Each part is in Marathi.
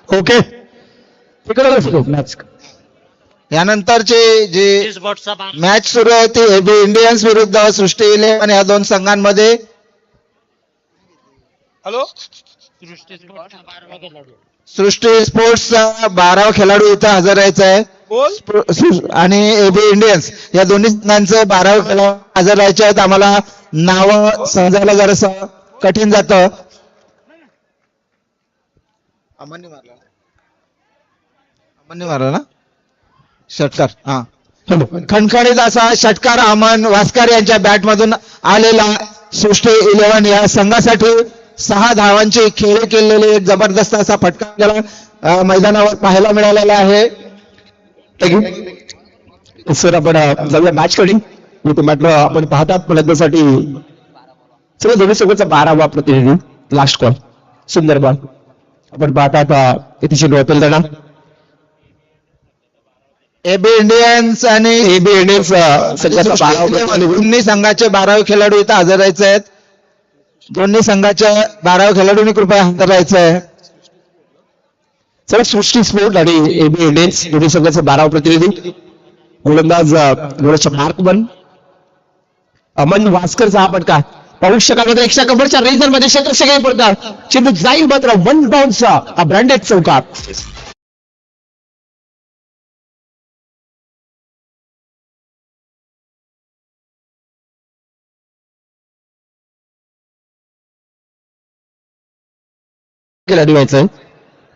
ओके यानंतरचे जे मॅच सुरू आहे ती एबी इंडियन्स विरुद्ध सृष्टी इलेव्हन या दोन संघांमध्ये. हॅलो सृष्टी स्पोर्ट्सचा 12वा खेळाडू इथं हजर राहायचा आहे बोल. आणि एबी इंडियन्स या दोन्ही संघांचे 12वे खेळाडू हजर राहायचे आहेत. आम्हाला नाव समजायला जरासं कठीण जातं. अमनने मारला ना षटकार. हा खणखणीत असा षटकार अमन वास्कर यांच्या बॅट मधून आलेला सृष्टी इलेव्हन या संघासाठी 6 धावांची खेळी केलेली एक जबरदस्त असा फटका आपल्याला मैदानावर पाहायला मिळालेला आहे. सर आपण जाऊया मॅच कडे. मी म्हटलं आपण पाहतात फलंदाजीसाठी सगळं दोन्ही संघाचा 12वा प्रतिनिधी लास्ट कॉल सुंदर बॉल आपण पाहतात अतिशय डोळपेल धडा. एबी इंडियन्स आणि एबी इंडियन्स दोन्ही संघाचे 12वे खेळाडू इथं हजर राहायचे आहेत. दोन्ही संघाच्या 12वे खेळाडूंनी कृपया हजर राहायचं आहे. सर सृष्टी स्पोर्ट आणि एबी इंडियन्स दोन्ही संघाचे 12वा प्रतिनिधी गोलंदाज गोलच्या मार्क 1 अमन वास्करचा हा फटका पाहू शकाल. एक्स्ट्रा कव्हरच्या रेझर मध्ये क्षेत्रक्षक पडतात. चेंडू जाईल मात्र 1 बाउन्सचा हा ब्रँडेड चौकार. खेळाडू व्हायचं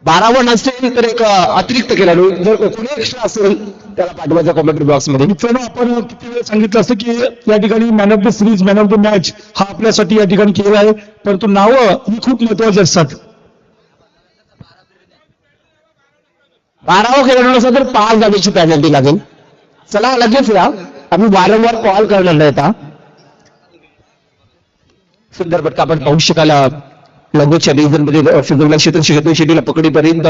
12वा नसतील तर एक अतिरिक्त खेळाडू जर कोणी एक्स्ट्रा असेल त्याला पाठवायचा कॉमेंट्री बॉक्स मध्ये. मित्रांनो आपण किती वेळ सांगितलं असतं की या ठिकाणी man of the series man of the match हा आपल्यासाठी या ठिकाणी केला आहे परंतु नावं ही खूप महत्वाची असतात. 12वा खेळाडू नसेल तर 5 धावेची पॅनल्टी लागेल. चला लगेच या आम्ही वारंवार कॉल करणार नाही. सुंदर फटका आपण पाहू शकाल. लगोच्या रिझन मध्ये फिरवला क्षेत्र शेतीला पकडीपर्यंत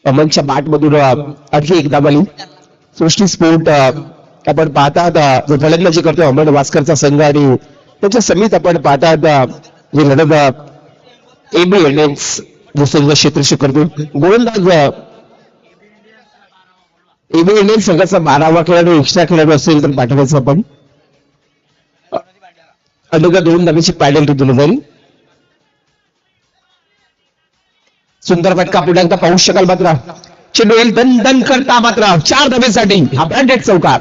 अमनच्या बॅट मधून आणखी एक धाव आली. सृष्टी स्पोर्ट आपण पाहतात जो फलंदाजी करतो अमन वास्करचा संघ आणि त्याच्या समित आपण पाहतात जे लढत एबी इंडियन्स जो संघ क्षेत्रशी करतो. गोलंदाज एबी इंडियन्स संघाचा 12वा खेळाडू एक्स्ट्रा खेळाडू असेल तर पाठवायचं आपण. अडोगा 2 धावेची पॅनल्टी दिली जाईल. सुंदर फटका पुढे एकदा पाहू शकाल. मात्र चेंडू येईल दन दन करता मात्र 4 धावेसाठी हा ब्रँडेड चौकार.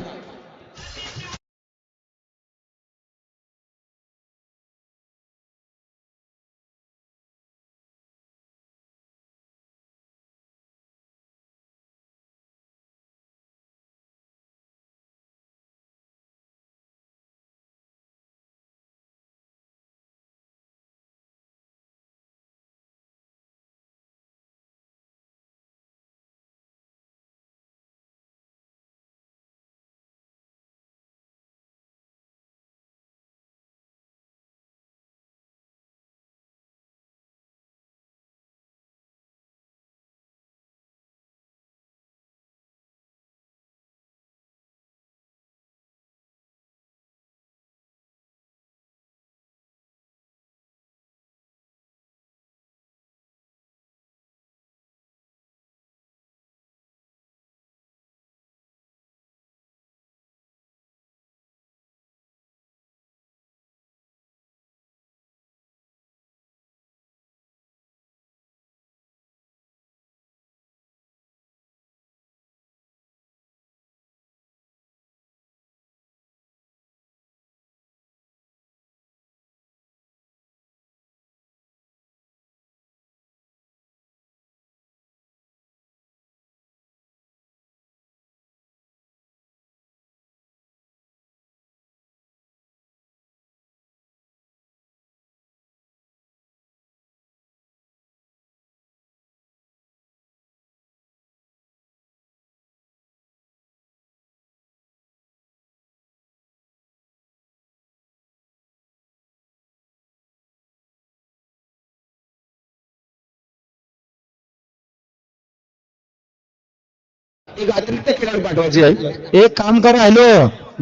एक अतिरिक्त खेळाडू पाठवायचे आहे. एक काम करा. हॅलो,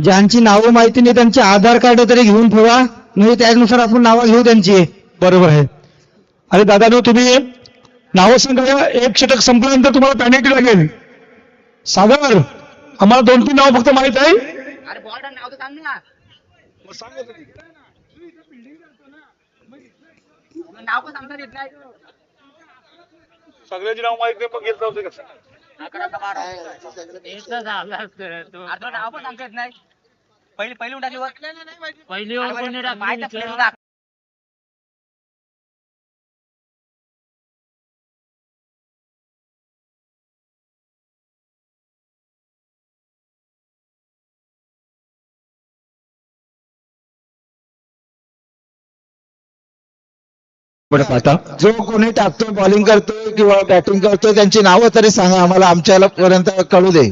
ज्यांची नावं माहिती नाही त्यांचे आधार कार्ड तरी घेऊन ठेवा म्हणजे त्यानुसार आपण नावं घेऊ त्यांची. बरोबर आहे. अरे दादानो, तुम्ही नावं सांगा. एक षटक संपल्यानंतर तुम्हाला पॅनेल्टी लागेल. सागर, आम्हाला 2-3 नावं फक्त माहित आहे. अरे बॉर्डर नाव तर सांग ना. नाव पण सांगता येत नाही. सगळ्याची नाव माहित नाही, पण घेत जाऊ कसं. 11-12. अर्ध नाव पण सांगता येत नाही. पहिली उडाली वर. पहिली माहित आता जो कोणी टाकतोय, बॉलिंग करतोय किंवा बॅटिंग करतोय, त्यांची नावं तरी सांगा आम्हाला, आमच्याला पर्यंत कळू दे.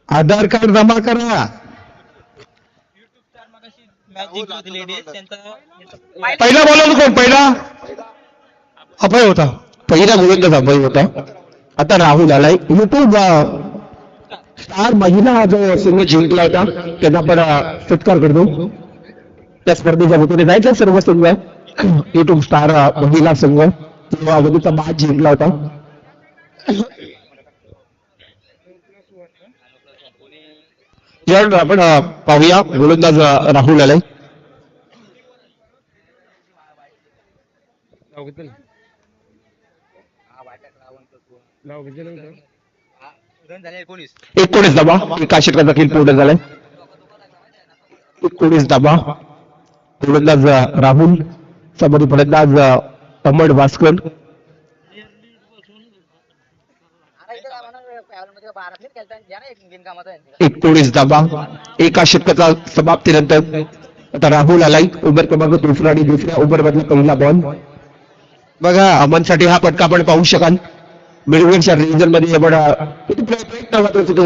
आधार कार्ड जमा करा. पहिला बॉलर कोण? पहिला अभय होता. पहिला गोलंदाज अभय होता. आता राहुल आलाय. युट्यूब स्टार महिला जो संघ जिंकला होता त्यांना आपण सत्कार करतो. त्या स्पर्धेच्या वतीने जायचं सर्व संघ. युट्यूब स्टार महिला संघ किंवा अगदीचा मॅच जिंकला होता. यानंतर आपण पाहूया गोलंदाज राहुल आलाय. एकोणीस. 19 धावा. एका षटकाचा खेळ पूर्ण झालाय. 19 धावा. गोलंदाज राहुल, समोर फलंदाज अमर भास्कर. बिनकामाचा 19 धावा. एका षटकाचा समाप्तीनंतर आता राहुल आलाय. ओव्हर क्रमांक दुसरा आणि दुसऱ्या ओव्हर मधला पहिला बॉल. बघा, अमनसाठी हा पटका आपण पाहू शकाल. मिडवेच्या रिजन मध्ये आपण किती प्रयत्न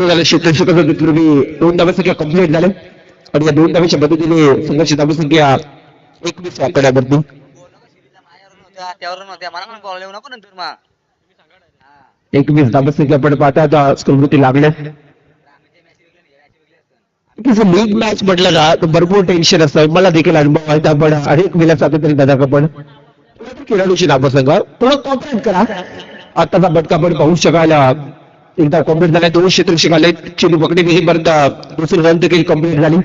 झाले. क्षेत्ररक्षकाचं नेतृत्व 2 धावांसंख्या कंप्लीट झाले आणि या 2 धावांच्या मदतीने संघाची धावसंख्या 21 आकड्यावरती. त्यावर नव्हत्या. मला पण कॉल येऊ नको नंतर मग. 21 धावसंख्या आपण पाहता आता स्कोरवरती लागल्या. लीग मॅच म्हटलं ना तर भरपूर टेन्शन असतं. मला देखील अनुभव आहे. आपण अनेक वेळा सातत्याने दादा आपण खेळाडूची नावं सांगा. थोडं कॉम्प्लीट करा. आताचा बटका आपण पाहू शकाल. एकदा कॉम्प्लीट झाला. 2 क्षेत्ररक्षक आले. चेंडू पकडे पर्यंत दुसरी रन देखील कम्प्लीट झाली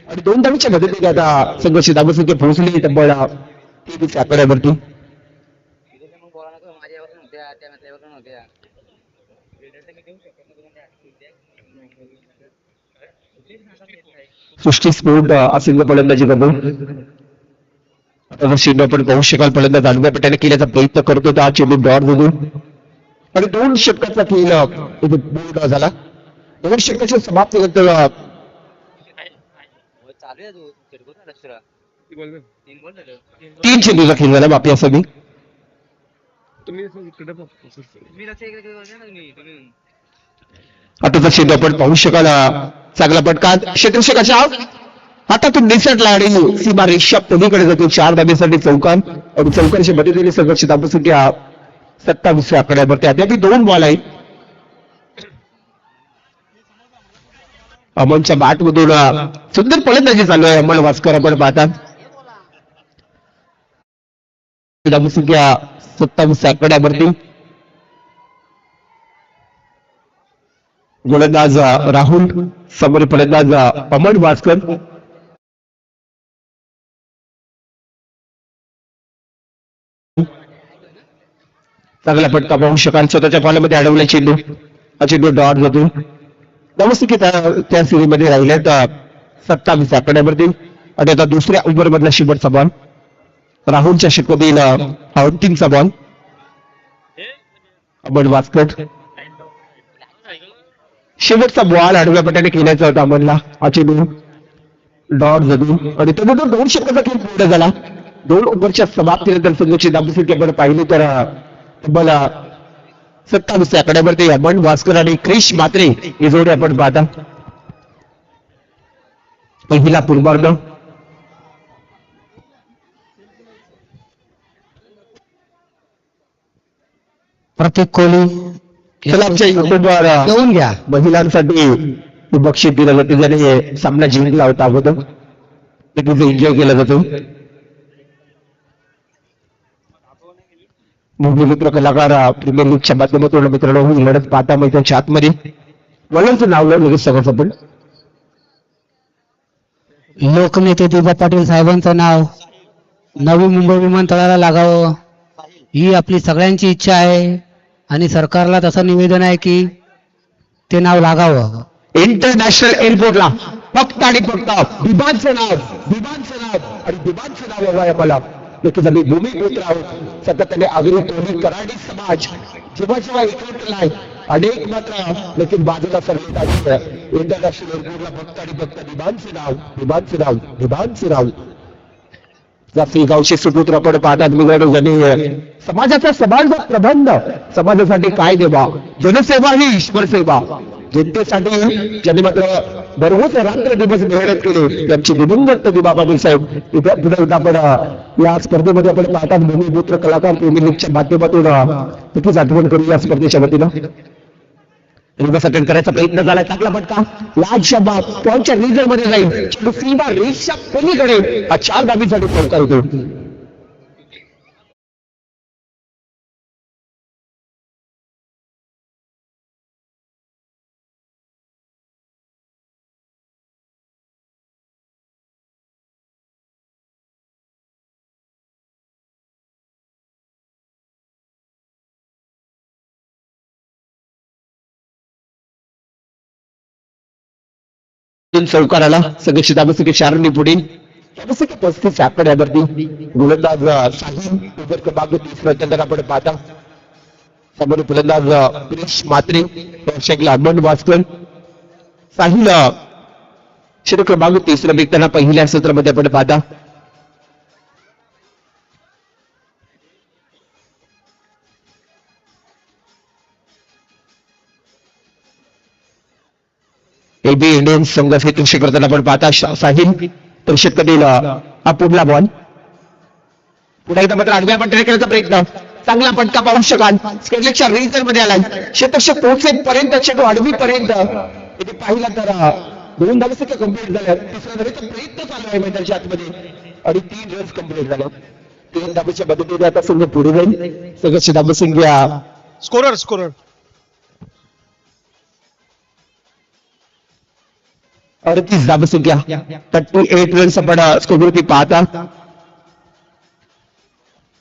आणि 2 धावीच्या मदतीने आता संघाची धावसंख्या पोहोचली तब्बल 23 आकड्यावरती. मग बोला नको. माझ्यावर नव्हत्या, त्या त्यावर नव्हत्या. सृष्टी स्पोर्ट असेल फलंदाजी करतो. आता चेंडू आपण पाहू शकाल. फलंदाज आडव्या पट्ट्याने केल्याचा प्रयत्न करतो. हा चेंडू डॉट होतो आणि 2 षटकाचा खेळ बोल्ड झाला. 2 षटकाच्या समाप्तीनंतर चालू आहे तू. चिडको झाला दुसरा. 3 गोल झालं. 3 चेंडूचा खेळ झाला बापी सभी. तुम्ही लक्ष इकडे करत नाही तुम्ही. आताचा चेंडू आपण पाहू शकाल. चांगला पटका क्षेत्ररक्षकाच्या हातातून निसटला आणि सीमा रेषा पलीकडे जातो. 4 धाब्यासाठी चौकार आणि चौकारच्या मदतीने संघर्ष धावसंख्या 27 आकड्यावरती. अद्याप 2 बॉल आहेत. अमनच्या बॅट मधून सुंदर फलंदाजी चालू आहे. अमन वास्कर आपण पाहतात. धावसंख्या 27 आकड्यावरती. गोलंदाज राहुल, समोर फलंदाज अमन वास्कर. चांगला फटका पाहू शकाल. स्वतःच्या बॉलमध्ये अडवला चेंडू. हा चेंडू डॉट जातो. धावसंख्या त्या सिरीजमध्ये राहिल्यात 27 आकड्यावरती आणि आता दुसऱ्या ओव्हर मधला शेवटचा बॉल. राहुलच्या षटकातील अंतिमचा बॉल. अमन वास्कर. शेवटचा बॉल आडव्या पट्ट्याने केल्याचा होता अमनला. हा चेंडू डॉट जातो आणि त्यानंतर 2 षटकाचा खेळ पूर्ण झाला. 2 ओव्हरच्या समाप्तीनंतर संघाची धावसंख्या आपण पाहिली तर तब्बल 27 आकड्यावरती अमन वास्कर आणि क्रिश मात्रे ही जोडी आपण पाहता. पहिला पूर्वार्ध. प्रत्येक कोहली चला आमच्या युट्यूबवर घेऊन घ्या. महिलांसाठी बक्षीस दिलं जाते. ज्याने सामना जिंकला होता अगोदर ते तिथे एन्जॉय केला जातो. भूमिपुत्र कलाकार प्रीमियर लीगच्या माध्यमातून मित्रांनो ही लढत पाहता मैदानाच्या आतमध्ये वडिलांचं नाव लगेच सांगायचं आपण. लोकनेते दिबा पाटील साहेबांचं नाव नवी मुंबई विमानतळाला लागावं ही आपली सगळ्यांची इच्छा आहे आणि सरकारला तसं निवेदन आहे की ते नाव लागावं. इंटरनॅशनल एअरपोर्टला फक्त आणि फक्त दिबांचं नाव आणि दिबांचं नाव हवं आहे मला. नक्कीच आम्ही भूमिपुत्र आहोत. सातत्याने आगरी तोही कराडी समाज जेव्हा एकत्र आहे अनेक मात्र नक्कीच बाजूला सरकार इंटरनॅशनल एअरपोर्टला फक्त आणि फक्त दिबांचं नाव जास्ती गावचे सुपुत्र आपण पाहतात मित्रांनो. ज्यांनी समाजाचा समाज प्रबंध समाजासाठी काय देवा जनसेवा ही ईश्वर सेवा जनतेसाठी ज्यांनी मात्र दररोज रात्र दिवस मेहनत केली त्यांची दिवंगत दिबा पाटील साहेब इथे आपण या स्पर्धेमध्ये आपण पाहतात भूमिपुत्र कलाकार प्रीमियर लीगच्या माध्यमातून नक्कीच आठवण करू या स्पर्धेच्या वतीनं. रिवर्स अटेंड करायचा प्रयत्न झाला चांगला फटका लाजच्या पॉईंटच्या रिझल्ट मध्ये जाईल सीमा रेसच्या पलीकडे हा 4 धाबीसाठी चौकार होतो. चौकाराला सगळे शिताबसके 4 पुढे 35 आकड्यावरती गोलंदाज साहिल उभर क्रमांक 30 नंतर आपण पाहता समोर फलंदाज प्रिन्स मात्रे दर्शकला अमन वास्कर साहिल षटक क्रमांक 30 निघताना पहिल्या सत्रामध्ये आपण पाहता. एबी इंडियन संघाचे कृषी करताना आपण पाहता साहिल तर षटकातील हा पुढला बॉल पुन्हा एकदा मात्र आडव्या पट्ट्याने करायचा प्रयत्न चांगला फटका पाहू शकाल स्केलच्या रिझल्ट मध्ये आलाय शतक पोहोचेपर्यंत चेंडू आडवी पर्यंत इथे पाहिला तर 2 धावा कंप्लीट झाल्या. तिसऱ्या धावेचा प्रयत्न चालू आहे मैदानाच्या आतमध्ये आणि 3 रन्स कंप्लीट झाल्या. 3 धावेच्या मदतीने आता संघ पुढे जाईल. सगळ्याची धाव संख्या स्कोरर 38 धाव संख्या 38 रन्स आपण स्कोरवरती पाहता.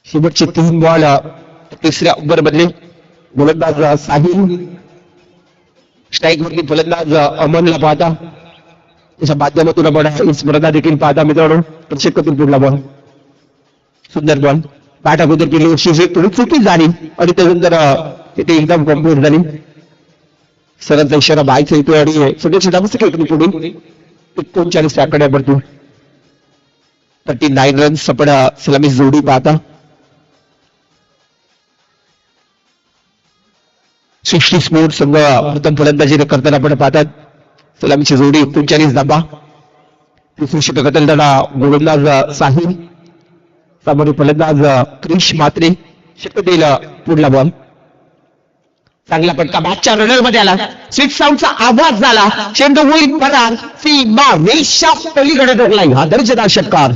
शेवटचे 3 बॉल तिसऱ्या ओव्हर मधले गोलंदाज साहिल स्ट्राईक वरती फलंदाज अमनला पाहता त्याच्या माध्यमातून आपण स्पर्धा देखील पाहता मित्रांनो. षटकातून पुढला बॉल सुंदर बॉल बॅट अगोदर केली थोडी चुकी झाली आणि त्यानंतर तिथे एकदम कम्प्लीट झाली. सरांचा इशारा बायचा येतोय आणि सगळ्याची धाव संख्या पुढे 39 आकड्यावरती 39 रन्स आपण सलामी जोडी पाहता. सृष्टी स्पोर्ट संघ प्रथम फलंदाजी करताना आपण पाहतात. सलामीची जोडी 39 धाबा. तिसरी षटकातील त्याला गोलंदाज साहिल समोर फलंदाज क्रिश मात्रे षटकातील पुढला बॉल चांगला फटका बॅटच्या रनर मध्ये आला स्विच साऊंडचा आवाज झाला चेंडू होईल परार सीमा रेषा पलीकडे धरलाय हा दर्जेदार षटकार.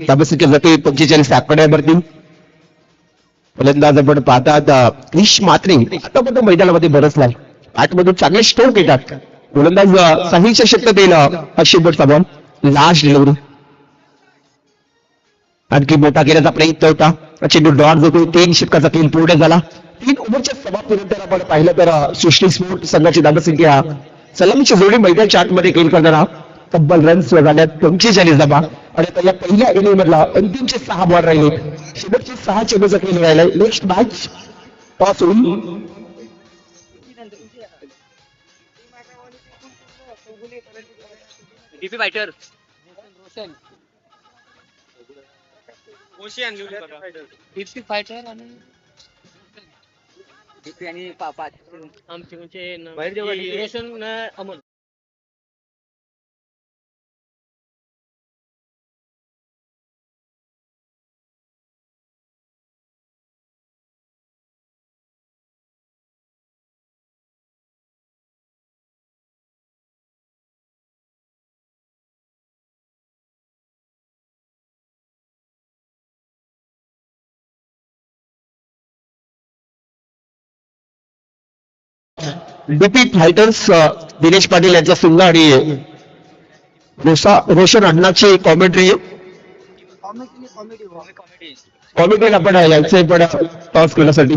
धावसंख्या जाते 45 आकड्यावरती. फलंदाज आपण पाहतात क्रिश मात्रे आता मैदानामध्ये बरसलाय आतमधून चांगले स्ट्रोक येतात. गोलंदाज साहिलच्या षटकातील हा शेवटचा बॉल लास्ट डिलिव्हरी आणखी मोठा केल्याचा प्रयत्न होता. चेंडू डॉट जातो 3 षटकाचा 3 पूर्ण झाला. 3 ओव्हरच्या समाप्तीनंतर आपण पाहिलं तर सृष्टी स्पोर्ट संघाची धावसंख्या सलामीची जोडी मैदानाच्या आतमध्ये खेळ करताना तब्बल रन्स झाल्यात 45 धावा आणि आता या पहिल्या इनिंग मधला अंतिमचे 6 बॉल राहिले शेवटचे 6 चेंडूचा खेळ राहिलाय. नेक्स्ट मॅच टॉस होईल. डीपी फायटर डीपी फायटर आणि आमचे रोशन अमन डीपी फायटर्स दिनेश पाटील यांचा संघ आणि रोशन अण्णाची कॉमेंट्री आपण यांचे पण टॉस करण्यासाठी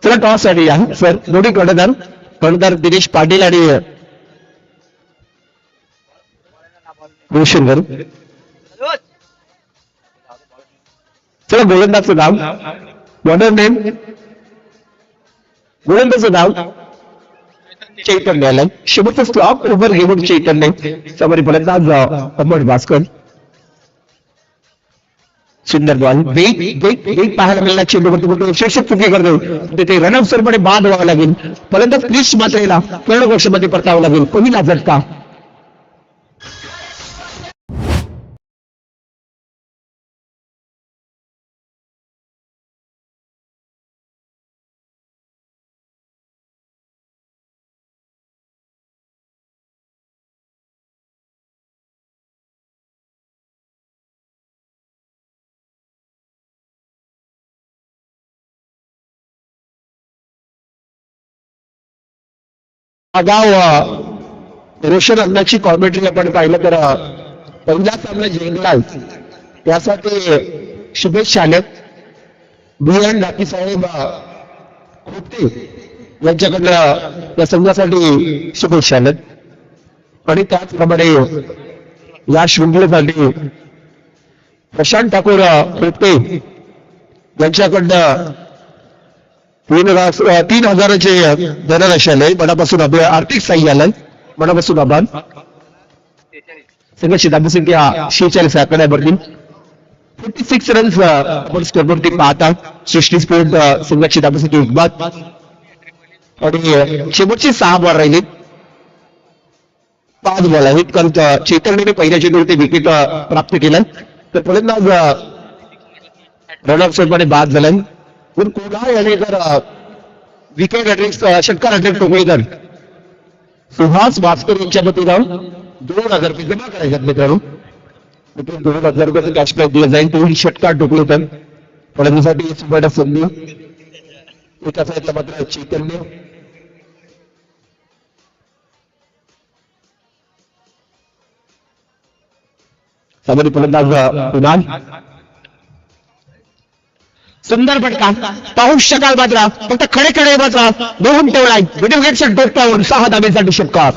चला टॉस साठी या सर दोन्ही कर्णधार दिनेश पाटील आणि रोशन करू चला गोलंदाजचं नाव बॉलर नेम गोलंदाजचं नाव चैतन्य आलं शेवटचं स्टॉप ओव्हर घेऊन चैतन्य समोर फलंदाज अमर भास्कर सुंदर बॉल वेग पाहायला मिळाला चेंडूवरती मोठं शीर्षक चुकी करतो तिथे रनअप सरपणे बाद व्हावं लागेल फलंदाज क्रिश मात्रेला कर्णकोशमध्ये परतावं लागेल पहिला झटका गाव रोशन अण्णाची कॉमेंट्री आपण पाहिलं तर पहिला सामना जिंकलाय त्यासाठी शुभेश चालक BN लाकी साहेब खोपटे यांच्याकडनं या संघासाठी शुभेश चालक आणि त्याचप्रमाणे या शृंखलेसाठी प्रशांत ठाकूर खोपटे यांच्याकडनं 3,000चे धनराशी आलंय मनापासून आर्थिक सहाय्य आलंय मनापासून आभार संघाची धावसंख्या 46 आकड्यावरती 56 रन्स आपण स्कोरवरती पाहता सृष्टी स्पोर्ट संघाची धावसंख्या उद्बात आणि शेवटची 6 बॉल राहिली 5 बॉल आहेत कारण चैतन्यने पहिल्या चेंडूवरती विकेट प्राप्त केलं तर फलंदाज रनअप सरपणे बाद झालाय पण कोलार याने जर विकेट अटॅक षटकार अटॅक ठोकले तर सुहास भास्कर यांच्या वतीनं 2,000 रुपये जमा करायच्यात मित्रांनो 2,000 रुपयाचं कॅश प्राईज दिलं जाईल तो षटकार ठोकले तर फलंदाजीसाठी सुबर्ड संधी एका साईडला मात्र चैतन्य सामान्य फलंदाज कुणाल सुंदर फटका पाहू शकाल मात्र फक्त खडे मात्र दोन ठेवलाय व्हिडिओ गेटच्या डोक्यावर 6 धाब्यासाठी षटकार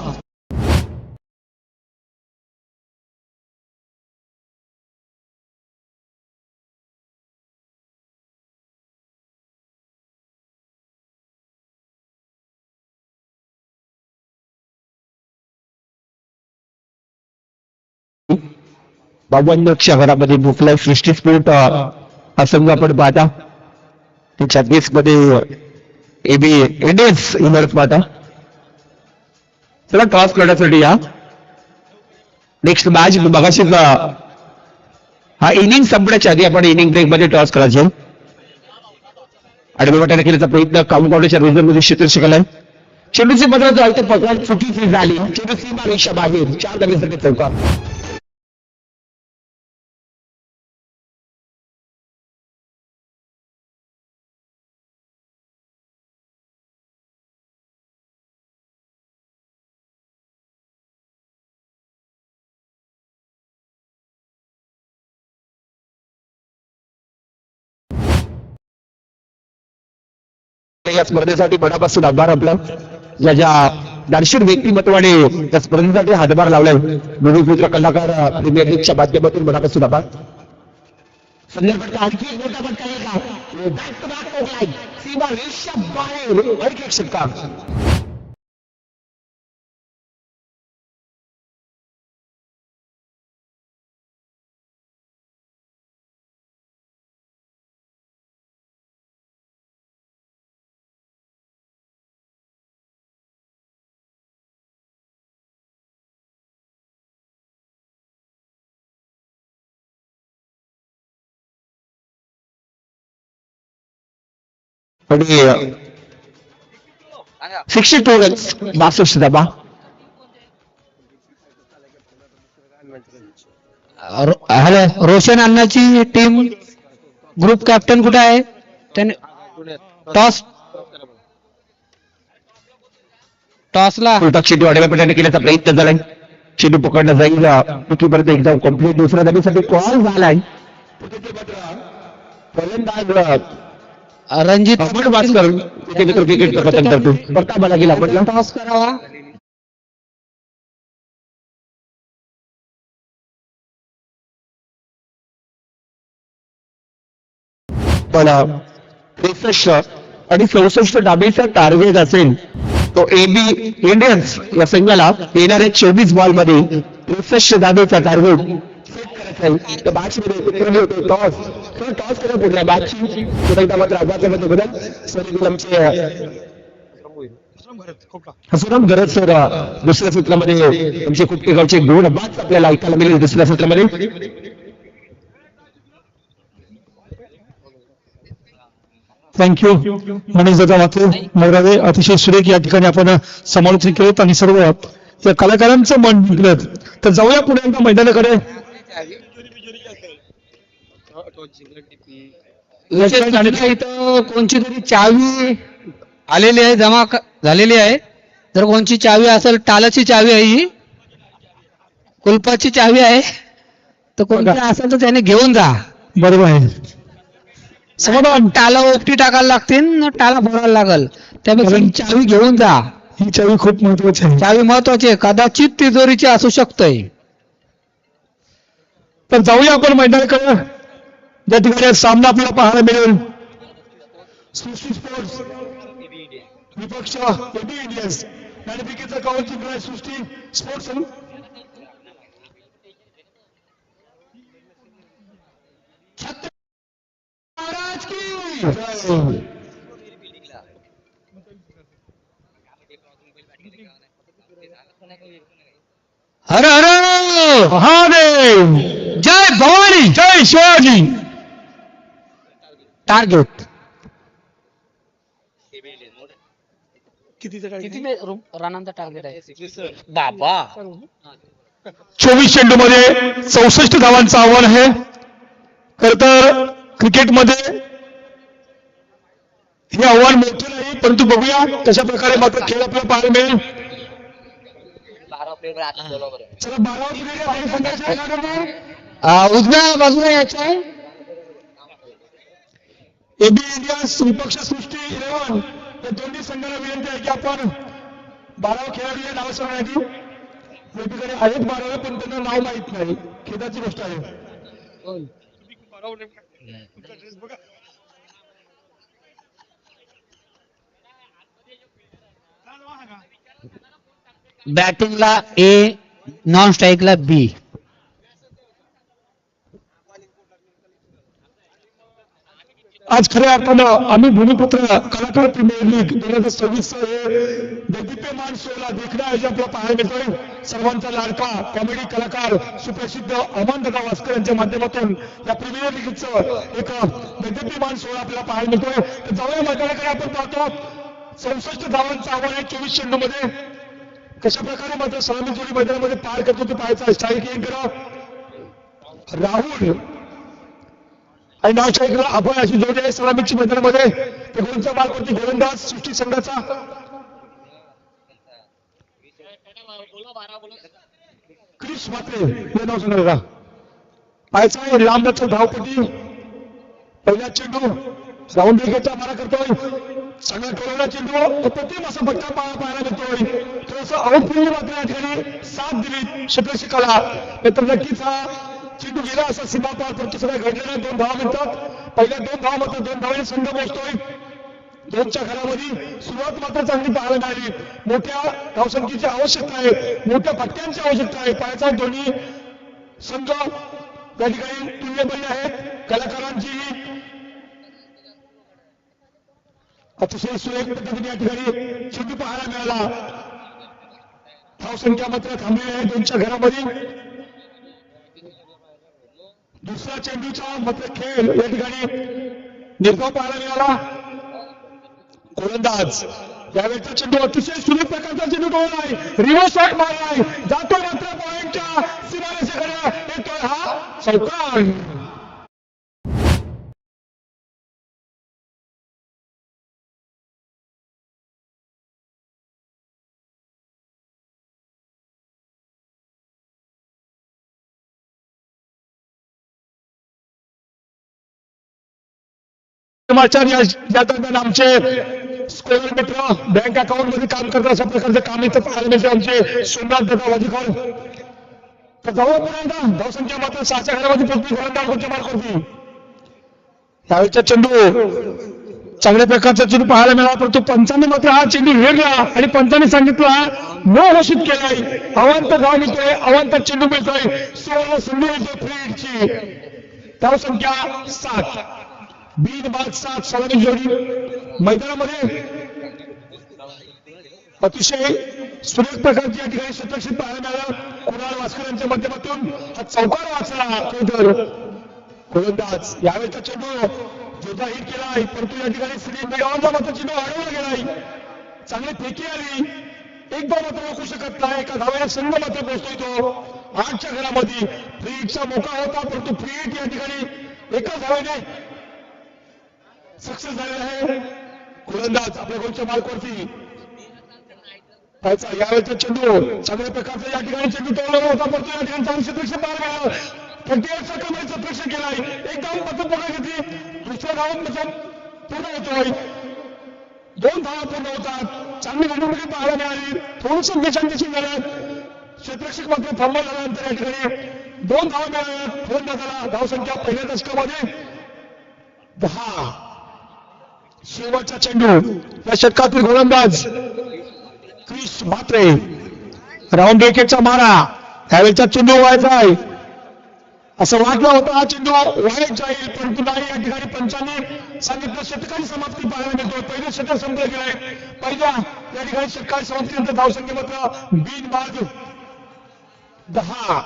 बाबांच्या घरामध्ये भुकलाय सृष्टी स्पोर्ट हा संघ आपण पाहता त्याच्या मध्ये AB इंडियन्स इनर्स पाहता चला टॉस करण्यासाठी या नेक्स्ट मॅच मगाशी हा इनिंग संपण्याच्या आधी आपण इनिंग ब्रेक मध्ये टॉस करायचो आडव्या वाट्याने केल्याचा प्रयत्न काउंटच्या रिझर्व मध्ये क्षेत्र शिकलाय चेंडूची मात्र जो आहे ते पकड चुकीची झाली चेंडू सीमा रेषा बाहेर 4 धाब्यासाठी चौकार या स्पर्धेसाठी मनापासून आभार आपला ज्या दार्शनिक व्यक्तिमत्वाने त्या स्पर्धेसाठी हातभार लावलाय भूमिपुत्र कलाकार प्रीमियर लीगच्या माध्यमातून मनापासून आभार संदर्भात आणखी एक मोठा फटका बॅक टू बॅक ठोकलाय सीमा रेषा बाहेर एक षटकार आणि 62 रन्स 62 धाबा हॅलो रोशन अण्णाची टीम ग्रुप कॅप्टन कुठे आहे त्याने टॉसला उलटा चेंडू आडव्या पट्ट्याने केल्याचा प्रयत्न झालाय. चेंडू पकडला जाईल विकीपर्यंत एकदम कम्प्लीट दुसऱ्या धावेसाठी कॉल झालाय. फलंदाज रणजित अमोल वास्कर क्रिकेट पतन करतो. परताबाला गेला म्हटलं टॉस करावा. पण 63 आणि 64 डाबेचा टार्गेट असेल तो एबी इंडियन्स या संघाला येणाऱ्या 24 बॉल मध्ये 63 धाबेचा टार्गेट सेट करायचा आहे. टॉस करा पुढल्या बॅटची मात्र आघातामध्ये बदल हसुराम गरज सर दुसऱ्या सूत्रामध्ये तुमचे कुठे गावचे गोड बाद आपल्याला ऐकायला मिळेल दुसऱ्या सूत्रामध्ये. थँक्यू मनीष दादा माथे नगरावे. अतिशय सुरेख या ठिकाणी आपण समालोचन केलेत आणि सर्व या कलाकारांचं मन जिंकलं. तर जाऊया पुढे एकदा मैदानाकडे. इथं कोणची तरी चावी आलेली आहे झालेली आहे. जर कोणची चावी असेल टालाची चावी आहे ही कुलपाची चावी आहे तर कोणती असेल तर त्याने घेऊन जा. बरोबर आहे. समाधान टाला ओपटी टाकायला लागतील ना टाला भरायला लागल त्यापेक्षा ही चावी घेऊन जा. ही चावी खूप महत्वाची आहे. चावी महत्वाची आहे. कदाचित तिजोरीची असू शकतोय. तर जाऊया आपण मैदानाकडे ज्या ठिकाणी सामना आपल्याला पाहायला मिळेल. सृष्टी स्पोर्ट्स विपक्ष एबी इंडियन्स नाणेफेकीचा कव्हर जिंकलाय सृष्टी स्पोर्ट्स. महाराज की हर हर महादेव जय भवानी जय शिवाजी. टार्गेट किती रनांचा टार्गेट आहे बाबा. 24 चेंडू मध्ये 64 धावांचं आव्हान आहे. खर तर क्रिकेटमध्ये हे आव्हान मोठं नाही परंतु बघूया कशा प्रकारे मात्र खेळ आपल्याला पाहायला मिळेल. चला 12 प्लेयर आहे संघाच्या. उजव्या बाजूला यायचं आहे. एबी इंडियन्स विपक्ष सृष्टी 11 या दोन्ही संघाला विनंती आहे की आपण 12 खेळाडू नाव सांगण्याची. वेगवेगळे आहेत 12 पण त्यांना नाव माहित नाही. खेदाची गोष्ट आहे. बॅटिंगला ए नॉन स्ट्राईकला बी. आज खऱ्या अर्थानं आम्ही भूमिपुत्र कलाकार प्रीमियर लीग 2026 दैदिप्यमान सोहळा देखणं आज आपला पाहायला मिळतोय. सर्वांचा लाडका कॉमेडी कलाकार सुप्रसिद्ध अमन दादा वास्कर यांच्या माध्यमातून या प्रीमियर लीगचं एक दैदिप्यमान सोहळा आपल्याला पाहायला मिळतोय. तर जाऊया मैदानाकडे आपण पाहतो. 64 धावांचं आव्हान आहे 24 चेंडूमध्ये. कशा प्रकारे मात्र सलामी जोडी मैदानामध्ये पार करतो ते पाहायचं. स्ट्राईक करा राहुल आणि नाव स्ट्राईकला अभय अशी जोडी आहे सलामीची मैदानामध्ये. गोलच्या मार्गवरती गोलंदाज सृष्टी संघाचा क्रिश मात्रे हे नाव सांगा. पाहायचं आहे लांबचा धावपट्टी. पहिला चेंडू राऊंड विकेटचा मारा करतोय. सगळा टोलवला चेंडू अप्रतिम असा फटका पाहायला मिळतोय. थोडंसं आउटफिल्ड मात्र या ठिकाणी साथ दिली शतरशिकाला. तर नक्कीच हा चेंडू गेला असा सीमा पार परंतु सगळ्या घडलेल्या 2 धावा मिळतात. पहिल्या 2 धावा मात्र 2 धावांनी संघ पोहोचतोय 2च्या घरामध्ये. सुरुवात मात्र चांगली पाहायला मिळाली. मोठ्या धावसंख्येची आवश्यकता आहे. मोठ्या फटक्यांची आवश्यकता आहे. पाहायचा दोन्ही संघ या ठिकाणी तुल्यबळ आहेत. कलाकारांची अतिशय सुरेख पद्धतीने या ठिकाणी चेंडू पाहायला मिळाला. धावसंख्या मात्र थांबलेली आहे 2च्या घरामध्ये. दुसरा चेंडूचा मात्र खेळ या ठिकाणी निर्धाव पाहायला मिळाला. गोलंदाज यावेळेचा चेंडू अतिशय सुरेख प्रकारचा चेंडू टोळला आहे. रिव्हर्स शॉट मारला आहे. जातो मात्र पॉइंटच्या सीमारेषेकडे येतोय हा चौकार. मास्टर या दरम्यान आमचे स्कोलर मित्र बँक अकाउंट मध्ये काम करतात अशा प्रकारचे काम इथं पाहायला मिळते आमचे सोमनाथ दादा वाजीकर. तर जाऊ पुन्हा धावसंख्या मात्र 6च्या घरामध्ये पोहोचली गोलंदाज कोणत्या मार्कवरती. त्यावेळेचा चेंडू चांगल्या प्रकारचा चेंडू पाहायला मिळाला परंतु पंचांनी मात्र हा चेंडू हेरला आणि पंचांनी सांगितला न घोषित केलाय. अवांतर धाव मिळतोय, अवांतर चेंडू मिळतोय, सुवर्ण संधी मिळतोय फ्रीडची. धावसंख्या 7, बिनबाद 7 सोळावी जोडी मैदानामध्ये अतिशय सुरेख प्रकारची या ठिकाणी शतक्षित पाहायला मिळालं. कुणाल वास्कर यांच्या माध्यमातून हा चौकार वाचला. गोलंदाज यावेळेचा चेंडू जोरदार हिट केलाय परंतु या ठिकाणी श्री बेगावचा मात्र चेंडू अडवला गेलाय. चांगली फेकी आली, एक धाव मात्र रोखू शकत नाही. एका धावेला संघ मात्र पोहोचतोय तो 8च्या घरामध्ये. फ्रीडचा मोका होता परंतु फ्रीड या ठिकाणी एका धावेने सक्सेस झालेला आहे. गोलंदाज आपल्या गोलच्या मार्कवरती. यावेळेचा चेंडू चांगल्या प्रकारचा या ठिकाणी चेंडू तोडलेला होता परंतु या ठिकाणी चांगली क्षेत्ररक्षण पाहायला मिळालं. 38 सेकंदाचं प्रेक्षण केलाय. एक धाव पत्र पकड घेतली, दुसऱ्या धावात पूर्ण होतोय. 2 धावा पूर्ण होतात. चांगली घडवणुकी पाहायला मिळाली. थोडस देशांची झालं, क्षेत्ररक्षक मात्र फंबल झाल्यानंतर या ठिकाणी 2 धावा मिळाल्या. फलंदाजाला धावसंख्या पहिल्या दशकामध्ये 10. शेवटचा चेंडू या षटकातील गोलंदाज क्रिस म्हात्रे. राऊंड विकेटचा मारा. त्यावेळेचा चेंडू व्हायचा आहे असं वाटलं होतं. हा चेंडू वाईट जाईल परंतु नाही. या ठिकाणी पंचांनी सांगितलं षटकाची समाप्ती पाहायला मिळतोय. पहिलं षटक संपलं गेलंय. पहिल्या या ठिकाणी षटकाची समाप्तीनंतर धावसंख्या मात्र बिनबाद 10.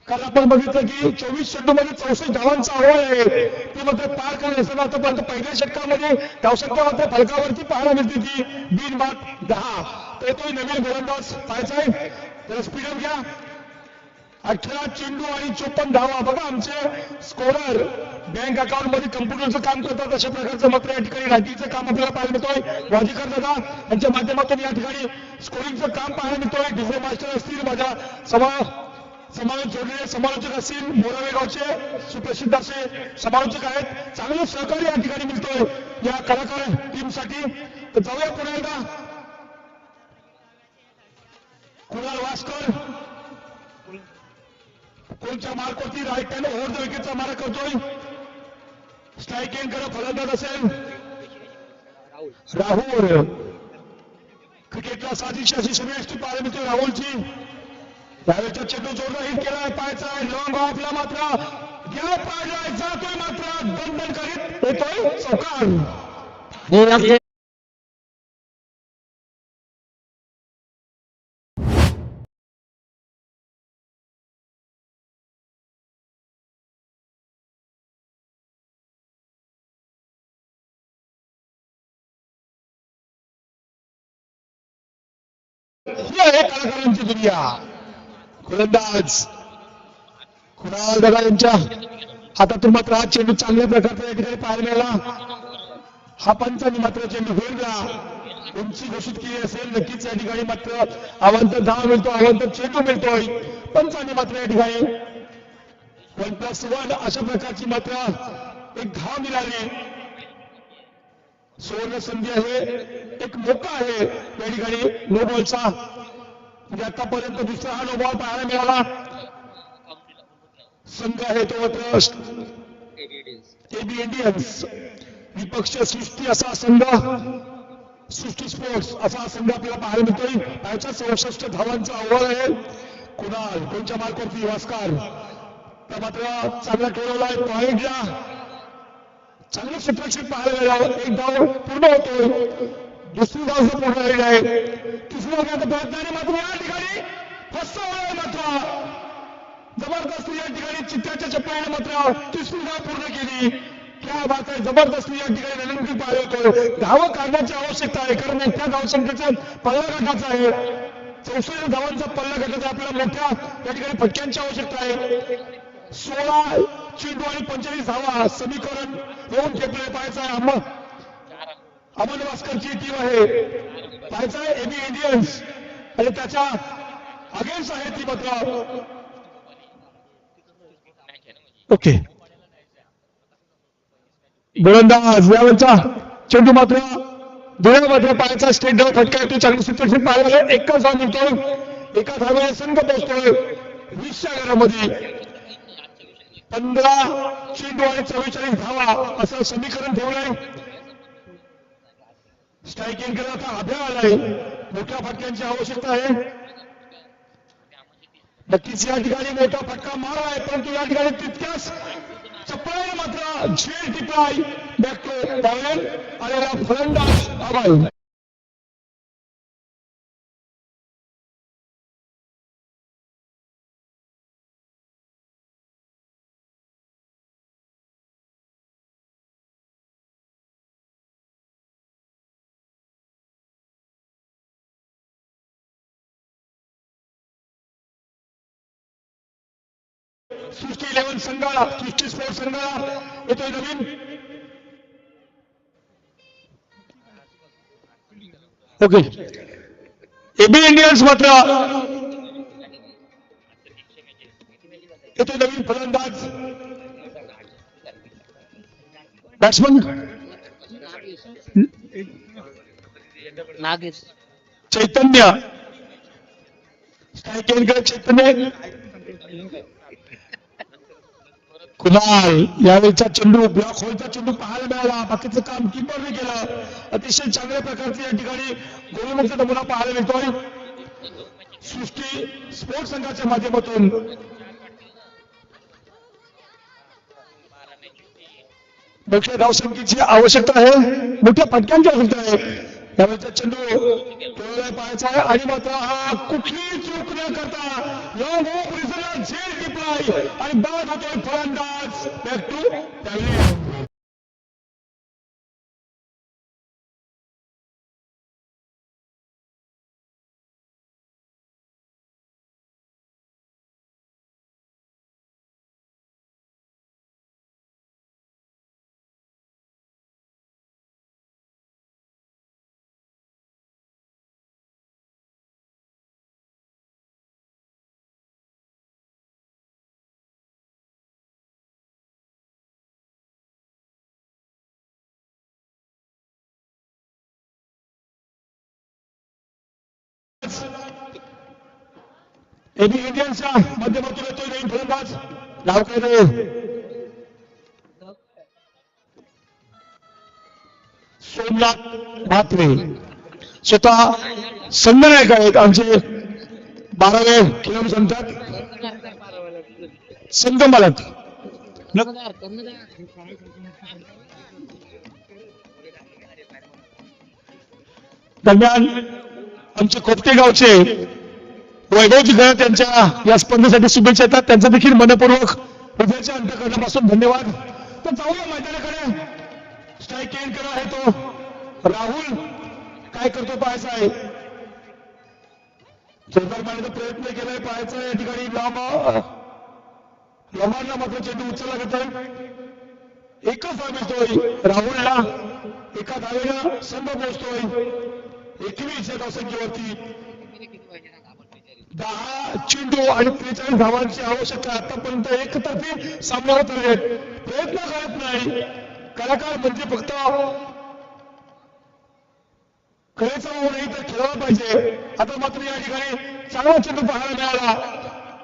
काल आपण बघितलं की 24 चेंडूमध्ये 64 धावांचा अहवाल आहे. ते मात्र पार करणे असं नव्हतं परंतु पहिल्या षटकामध्ये धावसंख्या मात्र फलकावरती पाहायला मिळते ती बिनबाद 10. तर तो नवीन गोलंदाज पाहायचा आहे. त्याला स्पीडअप घ्या. 18 चेंडू आणि 54 धावा. बघा आमचे स्कोरर बँक अकाउंट मध्ये कम्प्युटरचं काम करतात अशा प्रकारचं मात्र या ठिकाणी रायटिंगचं काम आपल्याला पाहायला मिळतोय. वाजीकर दादा यांच्या माध्यमातून या ठिकाणी स्कोरिंगचं काम पाहायला मिळतोय. डीजे मास्टर असतील, माझ्या समालोचक जोडलेले समालोचक असतील, मोरावे गावचे सुप्रसिद्ध असे समालोचक आहेत. चांगलं सहकार्य या ठिकाणी मिळतोय या कलाकार टीमसाठी. तर जाऊया पुन्हा एकदा. कुणाल वास्कर कोणच्या मार्कवरती राईट हँड ओव्हर द विकेटचा मारा करतोय. स्ट्राईक एंड करा फलंदाज असेल राहुल. क्रिकेटला साजिश अशी सगळी पाहायला मिळते राहुलची. त्यावेळेचा चेंडू जोरदार हिट केलाय. पाहायचा आहे लॉंग ऑफला मात्र गेला पाडलाय. जातोय मात्र दणदण करीत येतोय चौकार. ही आहे कलाकारांची दुनिया. गोलंदाज कुणाल दादा यांच्या हातातून मात्र हा चेंडू चांगल्या प्रकारचा या ठिकाणी पाहायला मिळाला. हा पंचांनी मात्र चेंडू वेगळा उंची घोषित केली असेल. नक्कीच या ठिकाणी मात्र अवांतर धाव मिळतो, अवांतर चेंडू मिळतोय. पंचांनी मात्र या ठिकाणी 1+1 अशा प्रकारची मात्र एक धाव मिळाली. सुवर्ण संधी आहे, एक मोका आहे या ठिकाणी नो बॉलचा. म्हणजे आतापर्यंत दुसरा हा नो बॉल पाहायला मिळाला. संघ आहे तो मात्र एबी इंडियन्स. विपक्ष सृष्टी असा संघ, सृष्टी स्पोर्ट्स असा संघ आपल्याला पाहायला मिळतोय. त्याच्या 64 धावांचा अहवाल आहे. कुणाल कोणच्या मार्कवरती वास्कार तर मात्र चांगला ठेवलाय पॉइंटला. चांगलं क्षेत्ररक्षण पाहायला मिळालं. एक धाव पूर्ण होतोय, दुसरी धाव पूर्ण झालेली आहे. तिसऱ्या धावण्याचा प्रयत्नाने मात्र या ठिकाणी फसवलंय. मात्र जबरदस्त या ठिकाणी चित्त्याच्या चप्पाने मात्र तिसरी धाव पूर्ण केली. क्या बात आहे, जबरदस्त या ठिकाणी रणनीती पाहिलं होतो. धावं काढण्याची आवश्यकता आहे कारण त्या धावसंख्येचा पल्ला गाठायचा आहे. 64 धावांचा पल्ला गाठायचा आपल्याला मोठ्या या ठिकाणी फटक्यांची आवश्यकता आहे. 16 चेंडू आणि 45 धावा समीकरण येऊन ठेपले. पाहायचं आहे अमन वास्करची टीम आहे. पाहायचं आहे एबी इंडियन्स आणि त्याच्या अगेन्स्ट आहे ती मात्र. ओके गोलंदाज यावेळचा चेंडू मात्र दोन मात्र पायाचा स्टेट डाऊन फटका येतो. चांगली सिच्युएशन पाहायला एका धाव मिळतो. एका धावेने संघ पोहोचतोय 20च्या घरामध्ये. 15 चेंडू आणि 44 धावा असं समीकरण ठेवलंय. स्ट्राईक इन केला आता अभ्यास आलाय. मोठ्या फटक्यांची आवश्यकता आहे. नक्कीच या ठिकाणी मोठा फटका मारा आहे परंतु या ठिकाणी तितक्याच चप्पलाने मात्र झेल टिपलाय. बॅक टू बॉलर आलेला फलंदाज आबाई. सृष्टी 11 संघाला सृष्टी स्पोर्ट्स संघाला येतोय नवीन. ओके एबी इंडियन्स मात्र येतोय नवीन फलंदाज batsman Nagesh Chaitanya. Strike in करत चैतन्य. कुणाल यावेळीचा चेंडू ब्लॉक होलचा चेंडू पाहायला मिळाला. बाकीचं काम किपरने केलं. अतिशय चांगल्या प्रकारचे या ठिकाणी गोलमुक्त नमुना पाहायला मिळतोय सृष्टी स्पोर्ट्स संघाच्या माध्यमातून. मोठ्या धावसंख्येची आवश्यकता आहे. मोठ्या फटक्यांची आवश्यकता आहे. त्यावेळेचा चेंडू पाहायचा आहे आणि मात्र हा कुठलीही चूक न करता लॉंग ऑफ रिझल्ट झेल टिपलाय आणि बाद होतोय फलंदाज बॅक टू पॅव्हलियन. एबी इंडियन्सच्या माध्यमातून येतोय नवीन फलंदाज. नाव काय रे? सोमनाथ म्हात्रे. स्वतः संगनायक आहेत आमचे 12वे खेळाडू सांगतात संघ मालक. दरम्यान आमचे खोपटे गावचे वैभवजी गणत त्यांच्या या स्पर्धेसाठी शुभेच्छा येतात. त्यांचा देखील मनपूर्वक हृदयाच्या अंतःकरणापासून धन्यवाद. तर जाऊया मैदानाकडे. स्ट्राईक एंड करा आहे तो राहुल काय करतो पाहायचा आहे. जोरदार मारण्याचा प्रयत्न केलाय पाहायचा आहे. या ठिकाणी लमानला मात्र चेंडू उचलला जातोय. एकच धाव मिळतोय राहुलला. एका धावेनं संघ पोहोचतोय 21 धावसंख्येवरती. 10 चेंडू आणि 43 धावांची आवश्यकता. आतापर्यंत एकतर्फी सामना होत आहेत. प्रयत्न करत नाही कलाकार म्हणजे फक्त कलेचा भाव नाही तर खेळायला पाहिजे. आता मात्र या ठिकाणी चांगला चेंडू पाहायला मिळाला.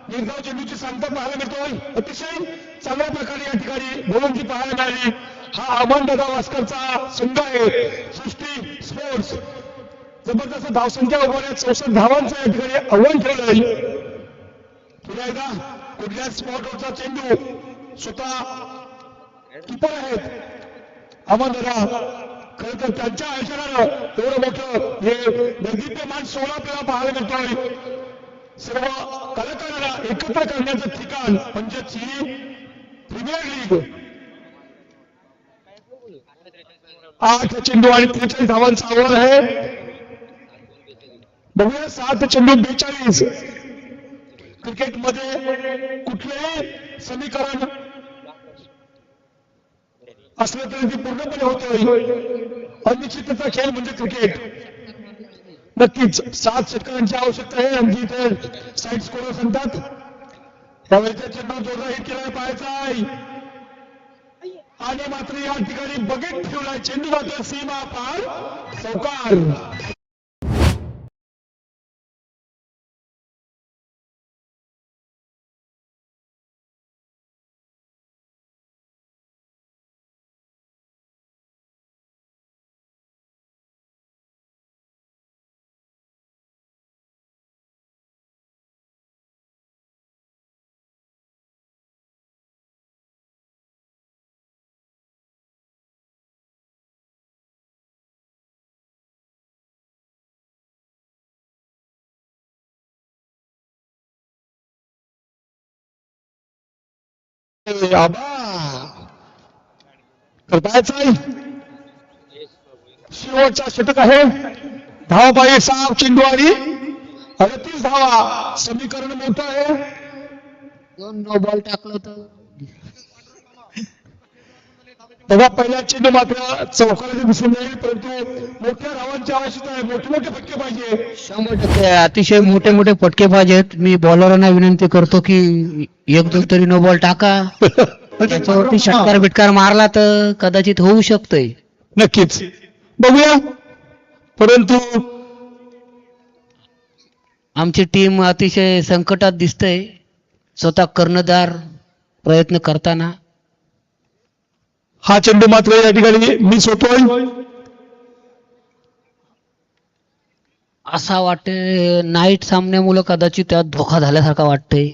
निर्धाव चेंडूची सांगता पाहायला मिळतोय. अतिशय चांगल्या प्रकारे या ठिकाणी गोलंदाजी पाहायला मिळाली. हा अमनदादा वास्करचा संघ आहे सृष्टी स्पोर्ट्स. जबरदस्त धावसंख्या उभारण्यात 64 धावांचं या ठिकाणी आव्हान ठेवलंय. पुन्हा एकदा कुठल्याच स्पॉटवरचा चेंडू स्वतः किपर आहेत अमनदादा. खरं तर त्यांच्या आयुष्यानं एवढं मोठं हे दैदिप्यमान सोहळा आपल्याला पाहायला मिळतोय. सर्व कलाकारांना एकत्र करण्याचं ठिकाण म्हणजेच ही प्रीमियर लीग. 8 चेंडू आणि 43 धावांचं आव्हान आहे. बघूया 7 चेंडू 42. क्रिकेटमध्ये कुठलेही समीकरण असलं तरी ते पूर्णपणे होतोय. अनिश्चिततेचा खेळ म्हणजे क्रिकेट. नक्कीच 7 षटकारांची आवश्यकता आहे आणि इथे साईड स्कोरर सांगतात. त्यावेळेचा चेंडू जोरदार हिट केलाय पाहायचा आहे. आणि मात्र या ठिकाणी बकेट ठेवलाय, चेंडू मात्र सीमा पार चौकार. करतायचं शेवटचा षटक आहे. धावा पाहिजे 6 चेंडू आणि 38 धावा. समीकरण मोठं आहे. 2 नो बॉल टाकलं तर बघा पहिला चेंडू मात्र चौकामध्ये दिसून जाईल, परंतु मोठ्या धावांची आवश्यकता आहे. मोठे मोठे फटके पाहिजे. 100% अतिशय मोठे मोठे फटके पाहिजेत. मी बॉलरांना विनंती करतो की 1-2 तरी नो बॉल टाका. त्याच्यावरती षटकार बिटकार मारला तर कदाचित होऊ शकतंय. नक्कीच बघूया, परंतु आमची टीम अतिशय संकटात दिसतंय स्वतः कर्णधार प्रयत्न करताना. हा चेंडू मात्र या ठिकाणी मिस होतोय. असा वाटतंय नाईट सामन्यामुळे कदाचित त्यात धोका झाल्यासारखा वाटतंय.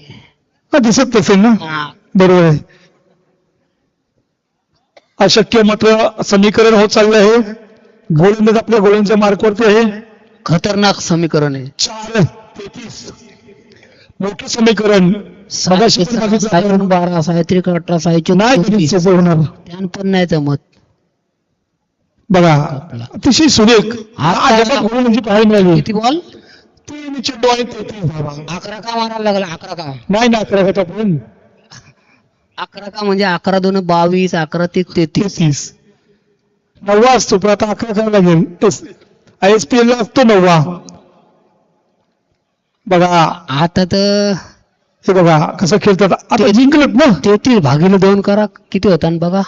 हा, दिसत नसेल ना. बरोबर आहे. अशक्य मात्र समीकरण होत चाललं आहे. गोलंदाज आपल्या गोलांच्या मार्कवरती आहे. खतरनाक समीकरण आहे. 4-33 मोठं समीकरण. 12 साहित्रिक 18 साहित्य नाही कधीच सोपं होणार. त्यान पण नाही जमत. बघा अतिशय सुरेख. आता- जगात गोलंदाजी पाहायला मिळाली. किती बॉल? 3 चेंडू आणि 33 धावा. 11 का मारायला लागला? 11 का? नाही ना 11 गटा पण 11 का म्हणजे 11 2 22, 11 3 33. 33 9 असतो, पण आता 11 करायला लागेल. ISPL ला असतो 9. बघा आता तर हे बघा कसं खेळतात. आता जिंकलत ना. 33/2 करा किती होता न बघा.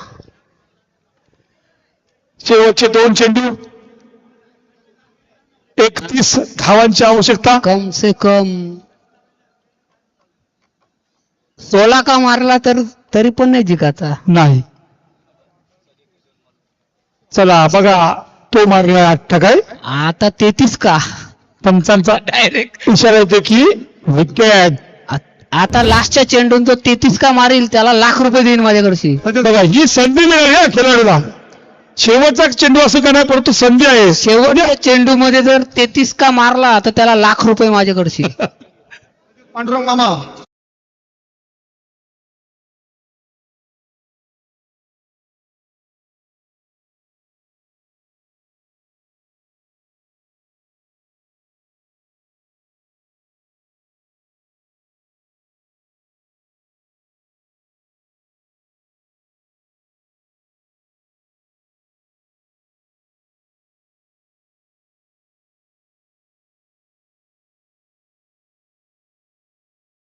शेवटचे 2 चेंडू 31 धावांची आवश्यकता. कम से कम 16 का मारला तर तरी पण नाही जिंकायचा. नाही. चला बघा तो मारलाय 8 काय. आता 33 का? पंचांचा डायरेक्ट इशारा येतो की विकेट. आता लास्टच्या चेंडून तो 33 का मारील त्याला ₹1,00,000 देईन माझ्याकडची. बघा ही संधी मिळाली या खेळाडूला. शेवटचा चेंडू असं का नाही, परंतु संधी आहे. शेवटच्या चेंडू मध्ये जर 33 का मारला तर त्याला ₹1,00,000 माझ्याकडची. पांडुरंग मामा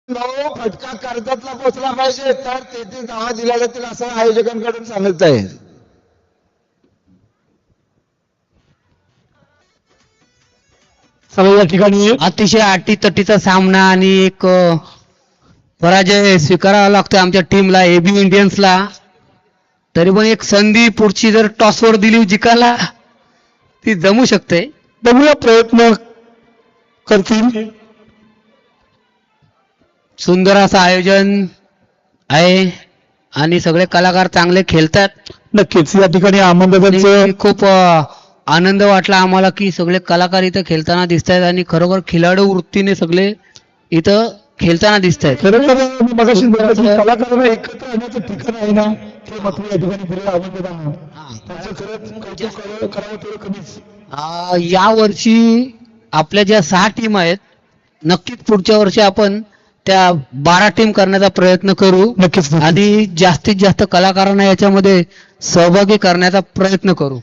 फटका कर्जतला पोचला पाहिजे तर 33 धावा दिल्या जातील असं आयोजकांकडून सांगत आहे. चला या ठिकाणी अतिशय अटीतटीचा सामना आणि एक पराजय स्वीकारावा लागतोय आमच्या टीमला एबी इंडियन्सला. तरी पण एक संधी पुढची जर टॉसवर दिली जिकायला ती जमू शकते. बघूया प्रयत्न करतील. सुंदर असं आयोजन आहे आणि सगळे कलाकार चांगले खेळतात. नक्कीच या ठिकाणी आनंदाचं आणि खूप आनंद वाटला आम्हाला की सगळे कलाकार इथं खेळताना दिसत आहेत आणि खरोखर खिलाडू वृत्तीने सगळे इथं खेळताना दिसत आहेत. खरं तर मी मगाशी म्हटलं की कलाकारांना एकत्र येण्याचं ठिकाण आहे ना, ते मात्र या ठिकाणी फिरायला आवडत आहे. त्याचं खरंच कौतुक करावं थोडं कमीच. या वर्षी आपल्या ज्या 6 टीम आहेत नक्कीच पुढच्या वर्षी आपण त्या 12 टीम करण्याचा प्रयत्न करू नक्कीच आणि जास्तीत जास्त कलाकारांना याच्यामध्ये सहभागी करण्याचा प्रयत्न करू.